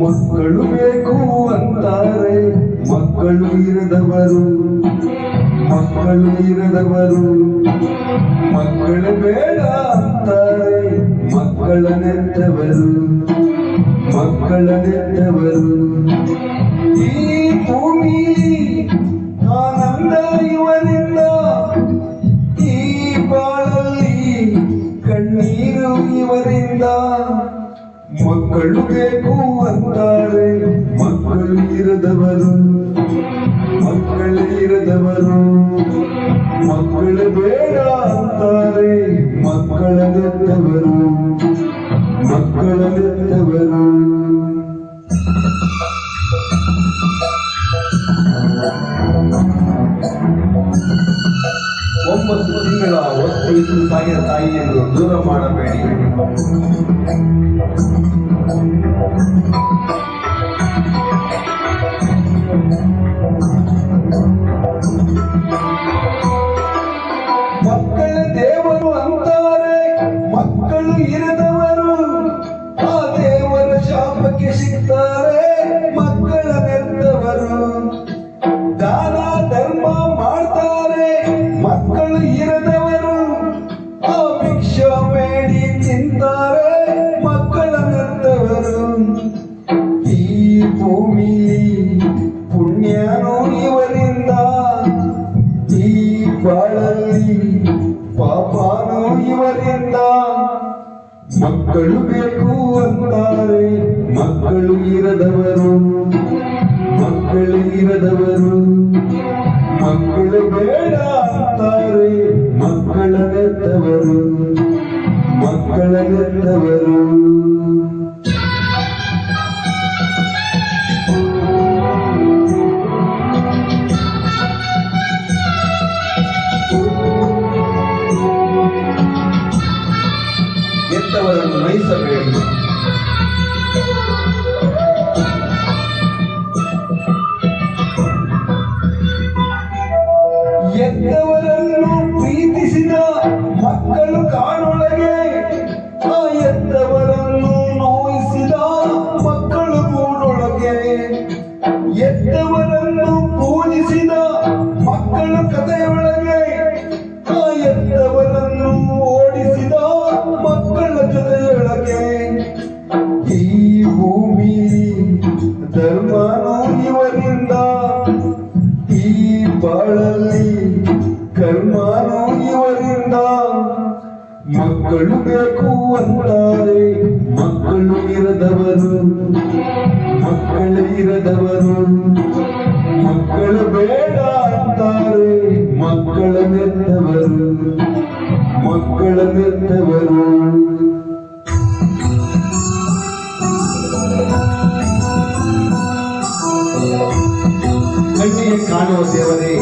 ಮಕ್ಕಳು ಬೇಕು ಅಂತಾರೆ ಮಕ್ಕಳು ಇರದವರು, ಮಕ್ಕಳು ಇರದವರು. ಮಕ್ಕಳು ಬೇಡ ಅಂತಾರೆ ಮಕ್ಕಳ ನೆತ್ತವರು, ಮಕ್ಕಳ ನೆತ್ತವರು. ಈ ಭೂಮಿ ಆನಂದ ಇವರಿಂದ, ಈ ಬಾಳಲ್ಲಿ ಕಣ್ಣೀರು ಇವರಿಂದ. ಮಕ್ಕಳು ಬೇಕು ಅಂತಾರೆ ಮಕ್ಕಳು ಇರದವರು, ಮಕ್ಕಳು ಇರದವರು. ಮಕ್ಕಳು ಬೇಡ ಅಂತಾರೆ ಮಕ್ಕಳ ನೆತ್ತವರು, ಮಕ್ಕಳ ನೆತ್ತವರು. 9 ತಿಂಗಳ ಹೊತ್ತು ಸಾಗಿದ ತಾಯಿಯನ್ನು ದೂರ ಮಾಡಬೇಡಿ. ಮಕ್ಕಳ ದೇವರು ಅಂತಾರೆ ಮಕ್ಕಳು ಇರದವರು, ಆ ದೇವರ ಶಾಪಕ್ಕೆ ಸಿಗ್ತಾರೆ ಮಕ್ಕಳ ನೆತ್ತವರು. ದಾನ ಧರ್ಮ ಮಾಡ್ತಾರೆ ಮಕ್ಕಳು ಇರದವರು, ಆ ಭಿಕ್ಷಾ ಬೇಡಿ ತಿಂತಾರೆ ಮಕ್ಕಳ ನೆತ್ತವರು. ಈ ಭೂಮಿ ಪುಣ್ಯನೂ ಇವರಿಂದ, ಈ ಬಾಳಲ್ಲಿ ಪಾಪನೂ ಇವರಿಂದ. ಮಕ್ಕಳು ಬೇಕು ಅಂತಾರೆ ಮಕ್ಕಳು ಇರದವರು, ಮಕ್ಕಳು ಇರದವರು. ಮಕ್ಕಳು ಬೇಡ ಅಂತಾರೆ ಮಕ್ಕಳ ನೆತ್ತವರು, ಮಕ್ಕಳ ನೆತ್ತವರು. ಎತ್ತವರನ್ನು ನಯಿಸಬೇಡಿ. ಎತ್ತವರನ್ನು ಪ್ರೀತಿಸಿದ ಮಕ್ಕಳು ಕಾಣೊಳಗೆ, ಆ ಎತ್ತವರನ್ನು ನೋಯಿಸಿದ ಮಕ್ಕಳು ಗೂಡೊಳಗೆ. ಎತ್ತವರನ್ನು ಪೂಜಿಸಿದ ಮಕ್ಕಳು ಕಥೆಯೊಳಗೆ, ಆ ಎತ್ತವರನ್ನು ಓಡಿಸಿದ ಮಕ್ಕಳ ಜೊತೆಯೊಳಗೆ. ಈ ಭೂಮಿ ಧರ್ಮನೂ ಇವರಿಂದ, ಈ ಬಾಳಲ್ಲಿ ಕರ್ಮನೂ ಇವರಿಂದ. ಮಕ್ಕಳು ಬೇಕು ಅಂತಾರೆ ಮಕ್ಕಳು ಇರದವರು, ಮಕ್ಕಳು ಇರದವರು. ಮಕ್ಕಳು ಬೇಡ ಅಂತಾರೆ ಮಕ್ಕಳ ನೆತ್ತವರು, ಮಕ್ಕಳ ನೆತ್ತವರು. ಕಣ್ಣಿಗೆ ಕಾಣುವ ದೇವರೇ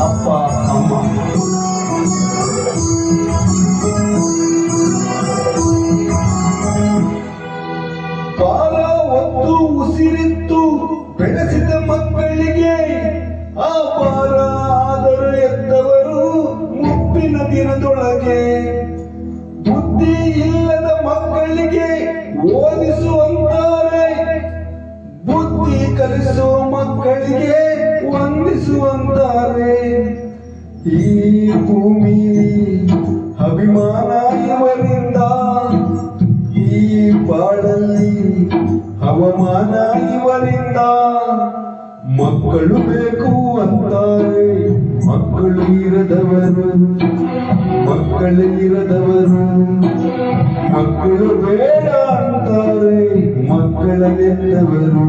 ಅಪ್ಪ ಅಮ್ಮ. ಬಾಲ ಹೊತ್ತು ಉಸಿರಿತ್ತು ಬೆಳೆಸಿದ ಮಕ್ಕಳಿಗೆ, ಆ ಬಾರ ಆದರೂ ಎತ್ತವರು ಮುಪ್ಪಿನ ದಿನದೊಳಗೆ. ಬುದ್ಧಿ ಇಲ್ಲದ ಮಕ್ಕಳಿಗೆ ಓದಿಸುವಂತಾರೆ, ಬುದ್ಧಿ ಕಲಿಸುವ ಮಕ್ಕಳಿಗೆ ವಂದಿಸುವಂತಾರೆ. ಈ ಭೂಮಿ ಅಭಿಮಾನ ಇವರಿಂದ, ಈ ಬಾಳಲ್ಲಿ ಹವಾಮಾನ ಇವರಿಂದ. ಮಕ್ಕಳು ಬೇಕು ಅಂತಾರೆ ಮಕ್ಕಳು ಇರದವರು, ಮಕ್ಕಳು ಇರದವರು. ಮಕ್ಕಳು ಬೇಡ ಅಂತಾರೆ ಮಕ್ಕಳ ನೆತ್ತವರು,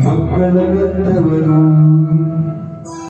ಮಕ್ಕಳ ನೆತ್ತವರು.